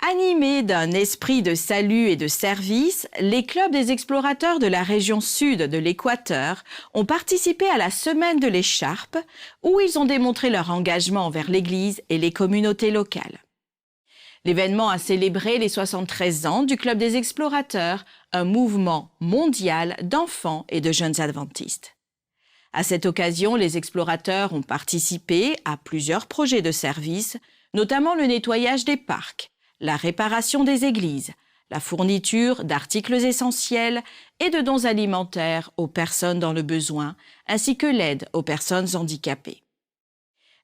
Animés d'un esprit de salut et de service, les clubs des explorateurs de la région sud de l'Équateur ont participé à la Semaine de l'écharpe, où ils ont démontré leur engagement envers l'Église et les communautés locales. L'événement a célébré les 73 ans du Club des explorateurs, un mouvement mondial d'enfants et de jeunes adventistes. À cette occasion, les explorateurs ont participé à plusieurs projets de service, notamment le nettoyage des parcs, la réparation des églises, la fourniture d'articles essentiels et de dons alimentaires aux personnes dans le besoin, ainsi que l'aide aux personnes handicapées.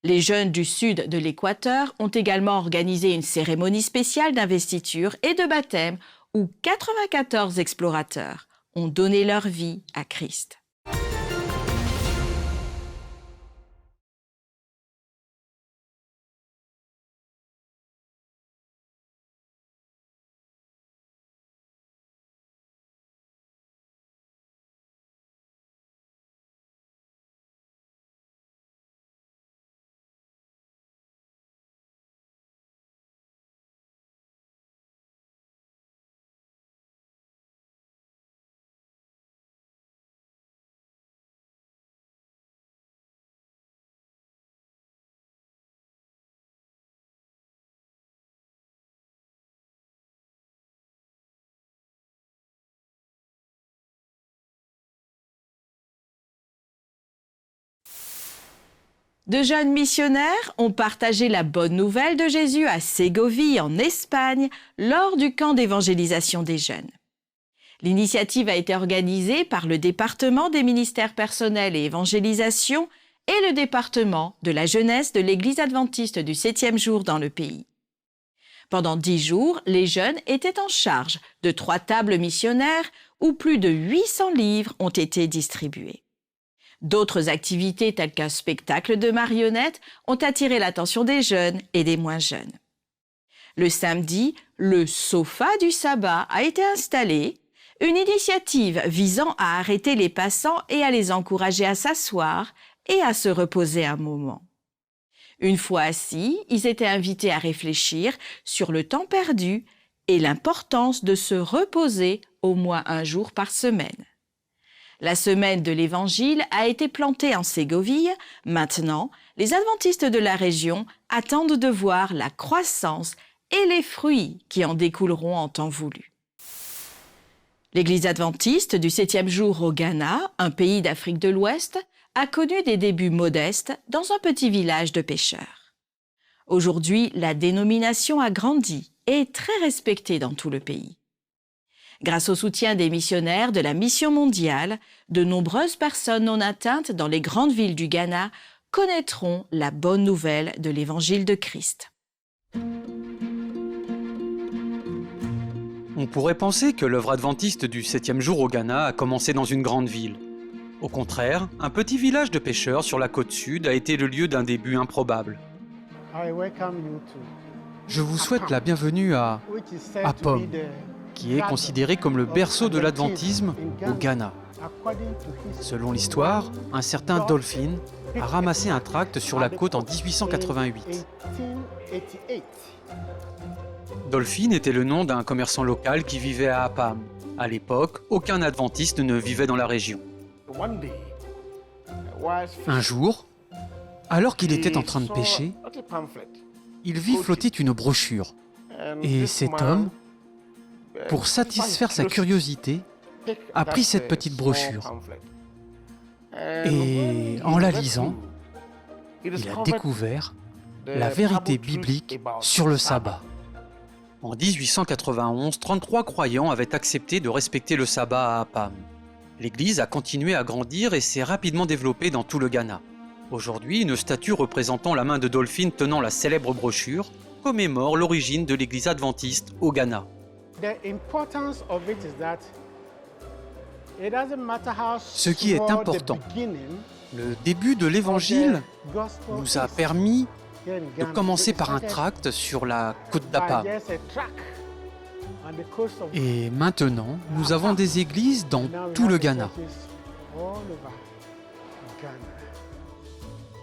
Les jeunes du sud de l'Équateur ont également organisé une cérémonie spéciale d'investiture et de baptême où 94 explorateurs ont donné leur vie à Christ. De jeunes missionnaires ont partagé la bonne nouvelle de Jésus à Ségovie, en Espagne, lors du camp d'évangélisation des jeunes. L'initiative a été organisée par le département des ministères personnels et évangélisation et le département de la jeunesse de l'Église adventiste du 7e jour dans le pays. Pendant 10 jours, les jeunes étaient en charge de 3 tables missionnaires où plus de 800 livres ont été distribués. D'autres activités telles qu'un spectacle de marionnettes ont attiré l'attention des jeunes et des moins jeunes. Le samedi, le sofa du sabbat a été installé, une initiative visant à arrêter les passants et à les encourager à s'asseoir et à se reposer un moment. Une fois assis, ils étaient invités à réfléchir sur le temps perdu et l'importance de se reposer au moins un jour par semaine. La semaine de l'Évangile a été plantée en Ségovie. Maintenant, les adventistes de la région attendent de voir la croissance et les fruits qui en découleront en temps voulu. L'Église adventiste du 7e jour au Ghana, un pays d'Afrique de l'Ouest, a connu des débuts modestes dans un petit village de pêcheurs. Aujourd'hui, la dénomination a grandi et est très respectée dans tout le pays. Grâce au soutien des missionnaires de la Mission mondiale, de nombreuses personnes non atteintes dans les grandes villes du Ghana connaîtront la bonne nouvelle de l'Évangile de Christ. On pourrait penser que l'œuvre adventiste du 7e jour au Ghana a commencé dans une grande ville. Au contraire, un petit village de pêcheurs sur la côte sud a été le lieu d'un début improbable. Je vous souhaite la bienvenue à Apom, qui est considéré comme le berceau de l'adventisme au Ghana. Selon l'histoire, un certain Dolphin a ramassé un tract sur la côte en 1888. Dolphin était le nom d'un commerçant local qui vivait à Apam. À l'époque, aucun adventiste ne vivait dans la région. Un jour, alors qu'il était en train de pêcher, il vit flotter une brochure. Et cet homme, pour satisfaire sa curiosité, a pris cette petite brochure. Et en la lisant, il a découvert la vérité biblique sur le sabbat. En 1891, 33 croyants avaient accepté de respecter le sabbat à Apam. L'église a continué à grandir et s'est rapidement développée dans tout le Ghana. Aujourd'hui, une statue représentant la main de Dolphin tenant la célèbre brochure commémore l'origine de l'église adventiste au Ghana. Ce qui est important, le début de l'Évangile nous a permis de commencer par un tract sur la côte d'Apam. Et maintenant, nous avons des églises dans tout le Ghana.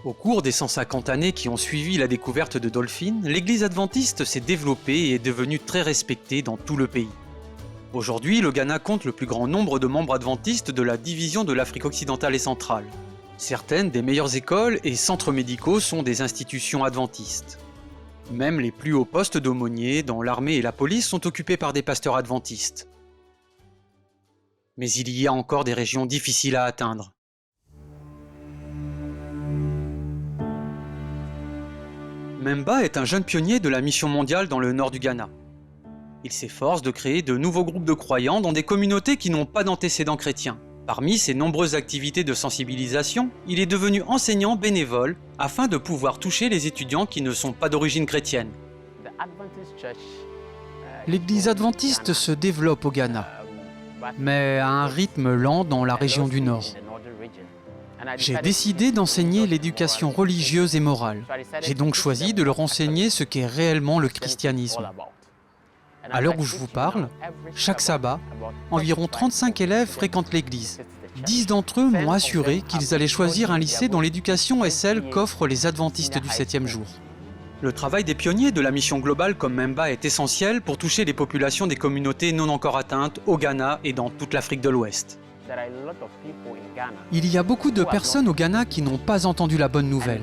Au cours des 150 années qui ont suivi la découverte de Dolphin, l'église adventiste s'est développée et est devenue très respectée dans tout le pays. Aujourd'hui, le Ghana compte le plus grand nombre de membres adventistes de la division de l'Afrique occidentale et centrale. Certaines des meilleures écoles et centres médicaux sont des institutions adventistes. Même les plus hauts postes d'aumôniers dans l'armée et la police sont occupés par des pasteurs adventistes. Mais il y a encore des régions difficiles à atteindre. Memba est un jeune pionnier de la mission mondiale dans le nord du Ghana. Il s'efforce de créer de nouveaux groupes de croyants dans des communautés qui n'ont pas d'antécédents chrétiens. Parmi ses nombreuses activités de sensibilisation, il est devenu enseignant bénévole afin de pouvoir toucher les étudiants qui ne sont pas d'origine chrétienne. L'église adventiste se développe au Ghana, mais à un rythme lent dans la région du Nord. J'ai décidé d'enseigner l'éducation religieuse et morale. J'ai donc choisi de leur enseigner ce qu'est réellement le christianisme. À l'heure où je vous parle, chaque sabbat, environ 35 élèves fréquentent l'église. 10 d'entre eux m'ont assuré qu'ils allaient choisir un lycée dont l'éducation est celle qu'offrent les adventistes du 7e jour. Le travail des pionniers de la mission globale comme Memba est essentiel pour toucher les populations des communautés non encore atteintes au Ghana et dans toute l'Afrique de l'Ouest. Il y a beaucoup de personnes au Ghana qui n'ont pas entendu la bonne nouvelle.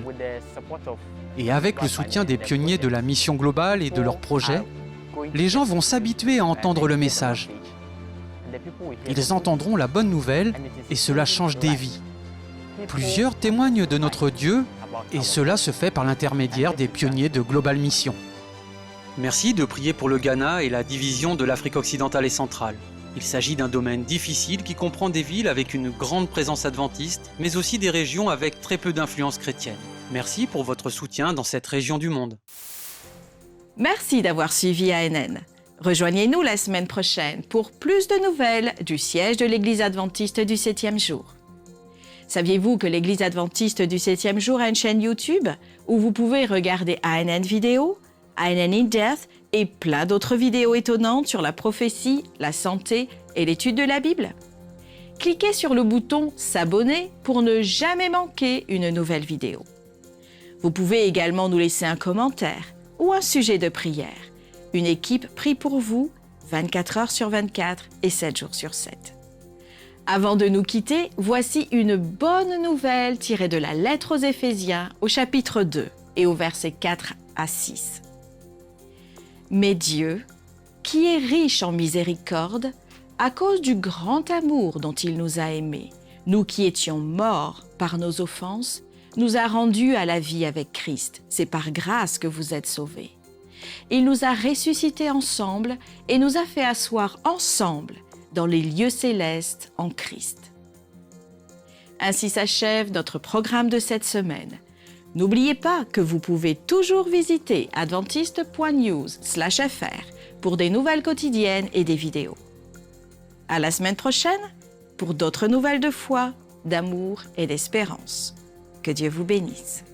Et avec le soutien des pionniers de la mission globale et de leurs projets, les gens vont s'habituer à entendre le message. Ils entendront la bonne nouvelle et cela change des vies. Plusieurs témoignent de notre Dieu et cela se fait par l'intermédiaire des pionniers de Global Mission. Merci de prier pour le Ghana et la division de l'Afrique occidentale et centrale. Il s'agit d'un domaine difficile qui comprend des villes avec une grande présence adventiste, mais aussi des régions avec très peu d'influence chrétienne. Merci pour votre soutien dans cette région du monde. Merci d'avoir suivi ANN. Rejoignez-nous la semaine prochaine pour plus de nouvelles du siège de l'Église adventiste du 7e jour. Saviez-vous que l'Église adventiste du 7e jour a une chaîne YouTube où vous pouvez regarder ANN vidéo, ANN in Depth et plein d'autres vidéos étonnantes sur la prophétie, la santé et l'étude de la Bible? Cliquez sur le bouton s'abonner pour ne jamais manquer une nouvelle vidéo. Vous pouvez également nous laisser un commentaire ou un sujet de prière. Une équipe prie pour vous 24 heures sur 24 et 7 jours sur 7. Avant de nous quitter, voici une bonne nouvelle tirée de la lettre aux Éphésiens au chapitre 2 et au verset 4 à 6. Mais Dieu, qui est riche en miséricorde, à cause du grand amour dont il nous a aimés, nous qui étions morts par nos offenses, nous a rendus à la vie avec Christ. C'est par grâce que vous êtes sauvés. Il nous a ressuscités ensemble et nous a fait asseoir ensemble dans les lieux célestes en Christ. Ainsi s'achève notre programme de cette semaine. N'oubliez pas que vous pouvez toujours visiter adventiste.news/fr pour des nouvelles quotidiennes et des vidéos. À la semaine prochaine pour d'autres nouvelles de foi, d'amour et d'espérance. Que Dieu vous bénisse.